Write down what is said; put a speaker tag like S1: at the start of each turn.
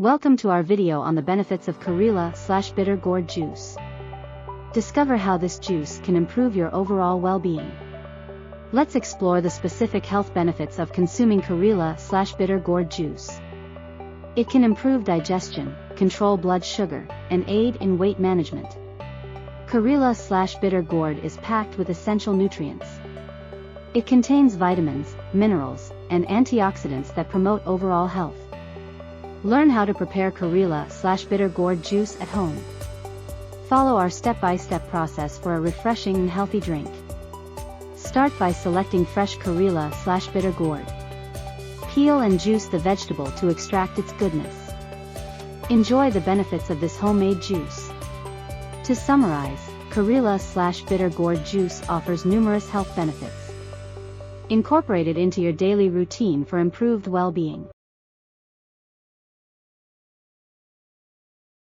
S1: Welcome to our video on the benefits of Karela/bitter gourd juice. Discover how this juice can improve your overall well-being. Let's explore the specific health benefits of consuming Karela/bitter gourd juice. It can improve digestion, control blood sugar, and aid in weight management. Karela/bitter gourd is packed with essential nutrients. It contains vitamins, minerals, and antioxidants that promote overall health. Learn how to prepare Karela/bitter gourd juice at home. Follow our step-by-step process for a refreshing and healthy drink. Start by selecting fresh Karela/bitter gourd. Peel and juice the vegetable to extract its goodness. Enjoy the benefits of this homemade juice. To summarize, Karela/bitter gourd juice offers numerous health benefits. Incorporate it into your daily routine for improved well-being.